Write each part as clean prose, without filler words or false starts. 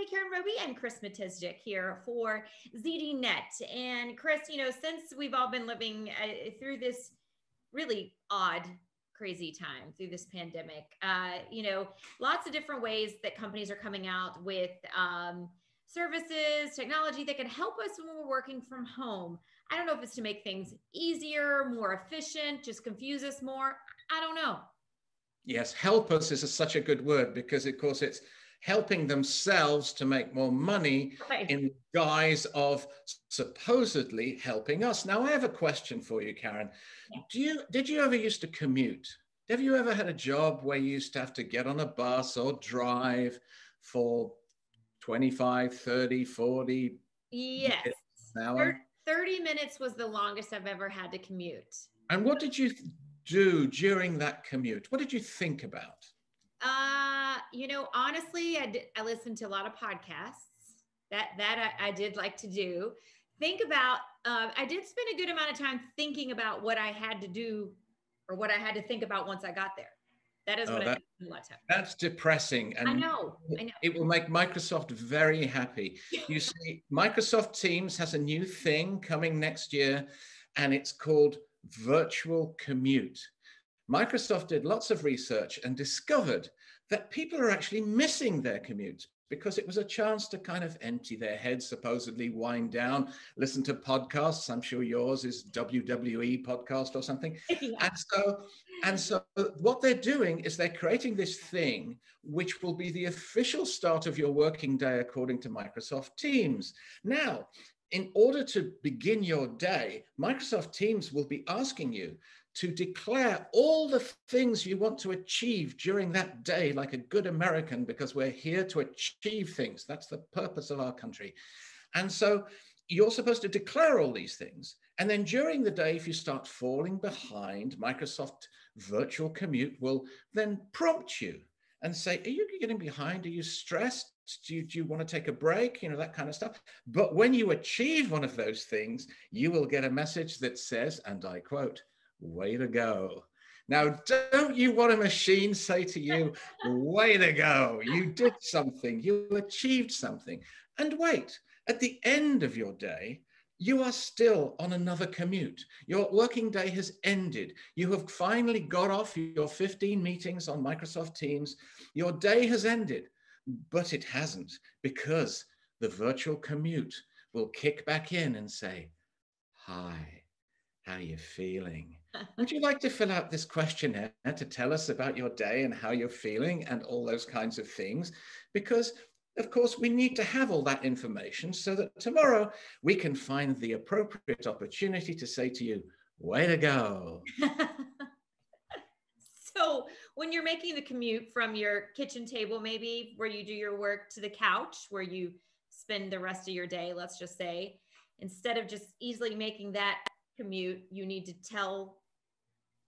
Karen Roby and Chris Matizdik here for ZDNet. And Chris, since we've all been living through this really odd, crazy time through this pandemic, lots of different ways that companies are coming out with services, technology that can help us when we're working from home. I don't know if it's to make things easier, more efficient, just confuse us more. I don't know. Yes, help us is such a good word because, of course, it's helping themselves to make more money in the guise of supposedly helping us. Now, I have a question for you, Karen. Did you ever used to commute? Have you ever had a job where you used to have to get on a bus or drive for 25, 30, 40 Yes. minutes an hour? 30 minutes was the longest I've ever had to commute. And what did you do during that commute? What did you think about? Honestly, I listened to a lot of podcasts. That I did like to do. Think about, I did spend a good amount of time thinking about what I had to do or what I had to think about once I got there. That is what I had to do a lot of time. That's depressing. And I know. It will make Microsoft very happy. You see, Microsoft Teams has a new thing coming next year, and it's called virtual commute. Microsoft did lots of research and discovered that people are actually missing their commutes because it was a chance to kind of empty their heads, supposedly wind down, listen to podcasts. I'm sure yours is WWE podcast or something. Yeah. And so what they're doing is they're creating this thing which will be the official start of your working day according to Microsoft Teams. Now, in order to begin your day, Microsoft Teams will be asking you to declare all the things you want to achieve during that day, like a good American, because we're here to achieve things. That's the purpose of our country. And so you're supposed to declare all these things. And then during the day, if you start falling behind, Microsoft Virtual Commute will then prompt you and say, are you getting behind? Are you stressed? Do you want to take a break? That kind of stuff. But when you achieve one of those things, you will get a message that says, and I quote, way to go. Now, don't you want a machine say to you, way to go, you did something, you achieved something. And wait, at the end of your day, you are still on another commute. Your working day has ended. You have finally got off your 15 meetings on Microsoft Teams. Your day has ended, but it hasn't, because the virtual commute will kick back in and say, hi, how are you feeling? Would you like to fill out this questionnaire to tell us about your day and how you're feeling and all those kinds of things? Because, of course, we need to have all that information so that tomorrow we can find the appropriate opportunity to say to you, way to go. So when you're making the commute from your kitchen table, maybe where you do your work, to the couch where you spend the rest of your day, let's just say, instead of just easily making that commute, you need to tell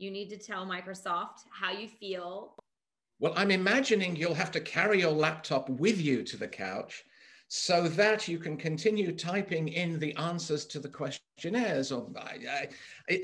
Microsoft how you feel. Well, I'm imagining you'll have to carry your laptop with you to the couch so that you can continue typing in the answers to the questionnaires.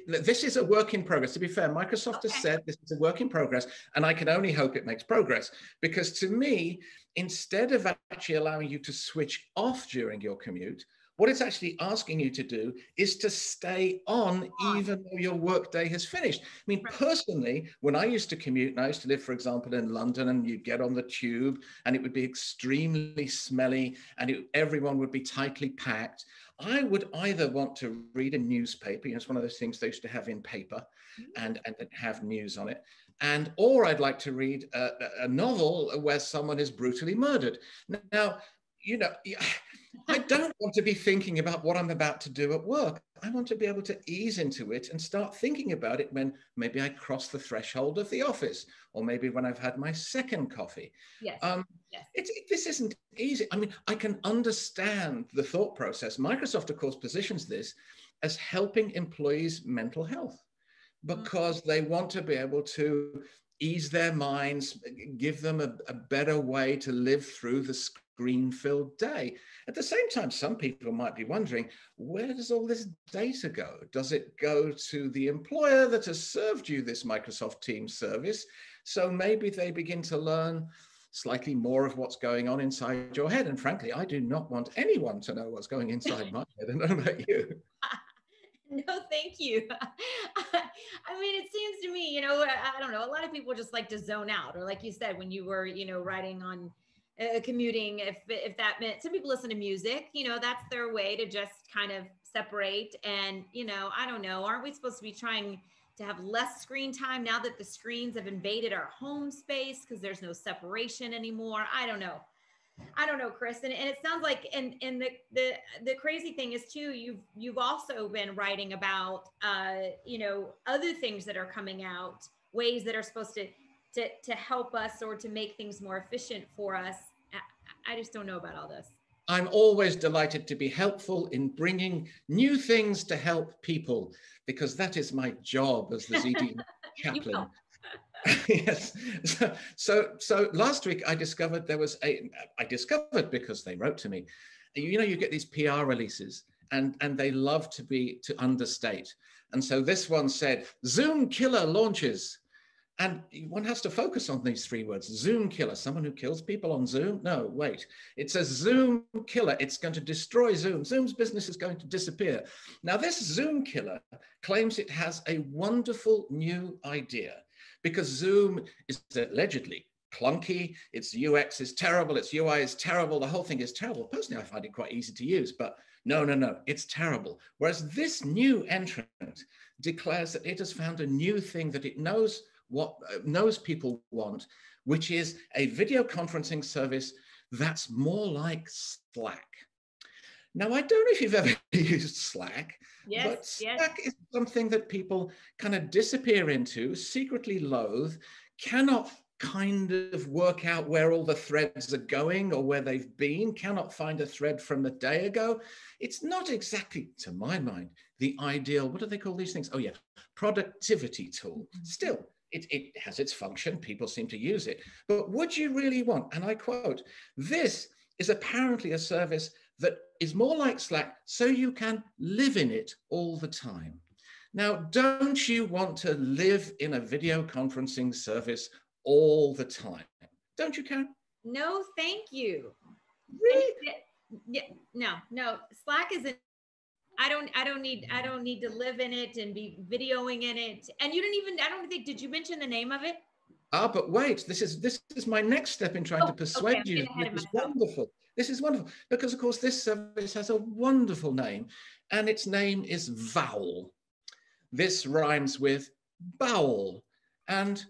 This is a work in progress. To be fair, Microsoft has said this is a work in progress, and I can only hope it makes progress, because to me, instead of actually allowing you to switch off during your commute, what it's actually asking you to do is to stay on even though your workday has finished. I mean, personally, when I used to commute, and I used to live, for example, in London, and you'd get on the tube and it would be extremely smelly and everyone would be tightly packed, I would either want to read a newspaper, it's one of those things they used to have in paper and have news on it, or I'd like to read a novel where someone is brutally murdered. Now, I don't want to be thinking about what I'm about to do at work. I want to be able to ease into it and start thinking about it when maybe I cross the threshold of the office, or maybe when I've had my second coffee. Yes. This isn't easy. I mean, I can understand the thought process. Microsoft, of course, positions this as helping employees' mental health, because they want to be able to ease their minds, give them a better way to live through the screen-filled day. At the same time, some people might be wondering, where does all this data go? Does it go to the employer that has served you this Microsoft Teams service? So maybe they begin to learn slightly more of what's going on inside your head. And frankly, I do not want anyone to know what's going inside my head. I don't know about you. No, thank you. I mean, it seems to me, I don't know, a lot of people just like to zone out, or like you said, when you were, riding on commuting, if that meant, some people listen to music, that's their way to just kind of separate. And, I don't know, aren't we supposed to be trying to have less screen time now that the screens have invaded our home space because there's no separation anymore? I don't know. Chris, and it sounds like, and the crazy thing is too, you've also been writing about other things that are coming out, ways that are supposed to help us or to make things more efficient for us. I just don't know about all this. I'm always delighted to be helpful in bringing new things to help people, because that is my job as the ZD chaplain. Yes. So last week I discovered because they wrote to me, you get these PR releases and they love to understate. And so this one said, Zoom killer launches. And one has to focus on these three words. Zoom killer, someone who kills people on Zoom? No, wait. It says Zoom killer. It's going to destroy Zoom. Zoom's business is going to disappear. Now, this Zoom killer claims it has a wonderful new idea, because Zoom is allegedly clunky. Its UX is terrible. Its UI is terrible. The whole thing is terrible. Personally, I find it quite easy to use, but no, it's terrible. Whereas this new entrant declares that it has found a new thing that it knows people want, which is a video conferencing service that's more like Slack. Now, I don't know if you've ever used Slack, but Slack is something that people kind of disappear into, secretly loathe, cannot kind of work out where all the threads are going or where they've been, cannot find a thread from a day ago. It's not exactly, to my mind, the ideal, what do they call these things? Oh yeah, productivity tool. Still, it has its function. People seem to use it. But would you really want, and I quote, this is apparently a service that is more like Slack, so you can live in it all the time. Now, don't you want to live in a video conferencing service all the time? Don't you, Karen? No, thank you. Really? Yeah, no. Slack isn't. I don't need to live in it and be videoing in it. And you didn't even, I don't think, did you mention the name of it? Ah, but wait, this is my next step in trying to persuade you. This is wonderful. This is wonderful, because of course this service has a wonderful name, and its name is Vowel. This rhymes with bowel and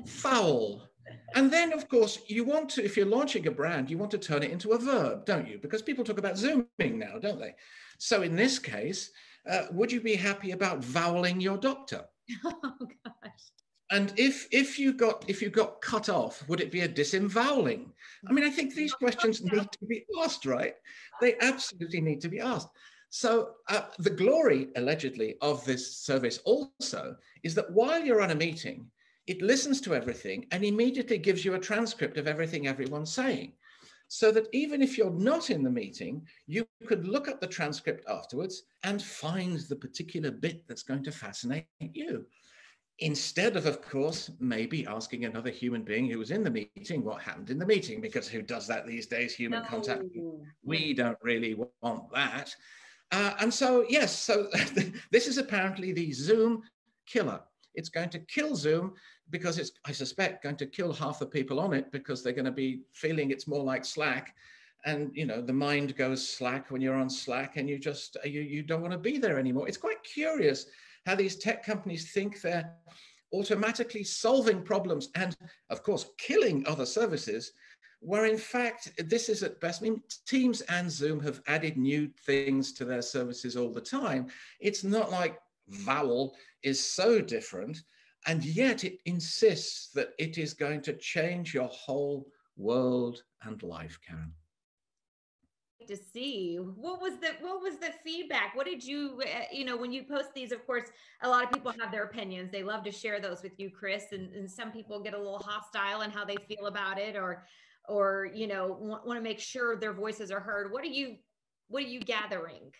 foul. And then, of course, you want to, if you're launching a brand, you want to turn it into a verb, don't you? Because people talk about Zooming now, don't they? So in this case, would you be happy about voweling your doctor? Oh gosh. And if you got cut off, would it be a disemvoweling? I mean, I think these questions need to be asked, right? They absolutely need to be asked. So the glory, allegedly, of this service also is that while you're on a meeting, it listens to everything and immediately gives you a transcript of everything everyone's saying. So that even if you're not in the meeting, you could look up the transcript afterwards and find the particular bit that's going to fascinate you. Instead of course, maybe asking another human being who was in the meeting what happened in the meeting, because who does that these days? Human contact. We don't really want that. And so, yes, so this is apparently the Zoom killer. It's going to kill Zoom because it's, I suspect, going to kill half the people on it, because they're going to be feeling it's more like Slack. And, you know, the mind goes slack when you're on Slack, and you just, you don't want to be there anymore. It's quite curious how these tech companies think they're automatically solving problems and, of course, killing other services, where in fact, this is at best, I mean, Teams and Zoom have added new things to their services all the time. It's not like Vowel is so different, and yet it insists that it is going to change your whole world and life, Karen. To see what was the feedback. What did you when you post these, of course a lot of people have their opinions, they love to share those with you, Chris, and some people get a little hostile in how they feel about it, or want to make sure their voices are heard. What are you gathering?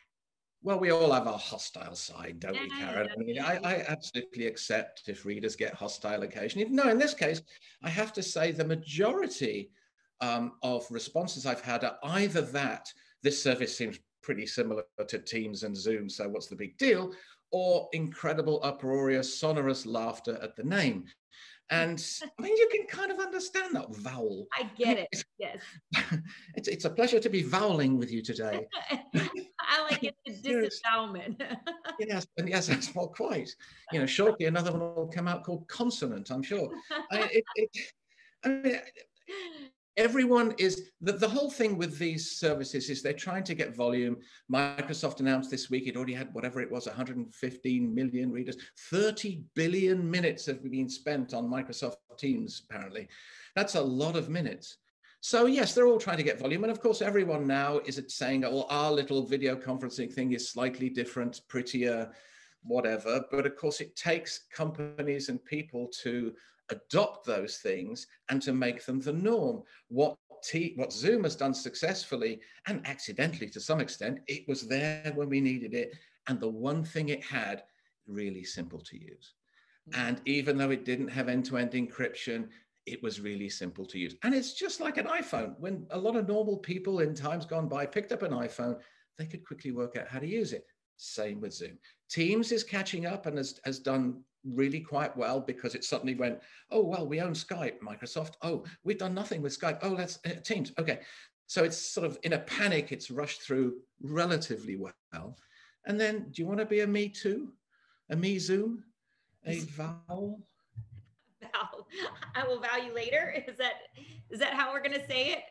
Well, we all have our hostile side, don't we, Karen? I mean, I absolutely accept if readers get hostile occasionally. No, in this case, I have to say the majority of responses I've had are either that this service seems pretty similar to Teams and Zoom, so what's the big deal? Or incredible, uproarious, sonorous laughter at the name. And I mean, you can kind of understand that vowel. I get it. Yes. It's a pleasure to be voweling with you today. I like it, the disembowelment. Yes, and yes, that's not quite. You know, shortly another one will come out called consonant, I'm sure. I mean, everyone is, the whole thing with these services is they're trying to get volume. Microsoft announced this week it already had whatever it was, 115 million readers. 30 billion minutes have been spent on Microsoft Teams, apparently. That's a lot of minutes. So yes, they're all trying to get volume. And of course, everyone now is saying, well, our little video conferencing thing is slightly different, prettier, whatever. But of course, it takes companies and people to adopt those things and to make them the norm. What Zoom has done successfully and accidentally to some extent, it was there when we needed it. And the one thing it had, really simple to use. And even though it didn't have end-to-end encryption, it was really simple to use. And it's just like an iPhone. When a lot of normal people in times gone by picked up an iPhone, they could quickly work out how to use it. Same with Zoom. Teams is catching up and has done really quite well because it suddenly went, oh, well, we own Skype, Microsoft. Oh, we've done nothing with Skype. Oh, let's Teams. Okay. So it's sort of in a panic, it's rushed through relatively well. And then do you want to be a me too? A me Zoom? A vowel? I will vow you later. Is that how we're gonna say it?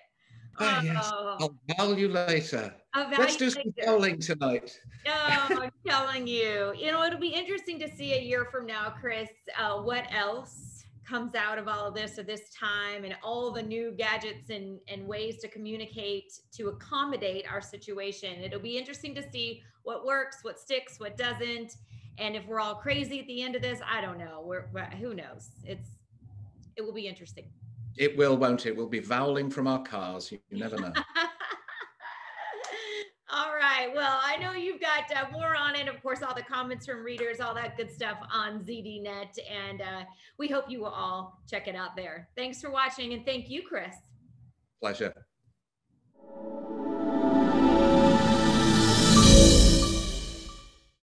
Yes, I'll vow you later. Let's do some voweling tonight. Oh, I'm telling you. You know, it'll be interesting to see a year from now, Chris, what else comes out of all of this at this time and all the new gadgets and ways to communicate to accommodate our situation. It'll be interesting to see what works, what sticks, what doesn't. And if we're all crazy at the end of this, I don't know. Who knows? It will be interesting. It will, won't it? We'll be voweling from our cars. You never know. All right. Well, I know you've got more on it. Of course, all the comments from readers, all that good stuff on ZDNet. And we hope you will all check it out there. Thanks for watching. And thank you, Chris. Pleasure.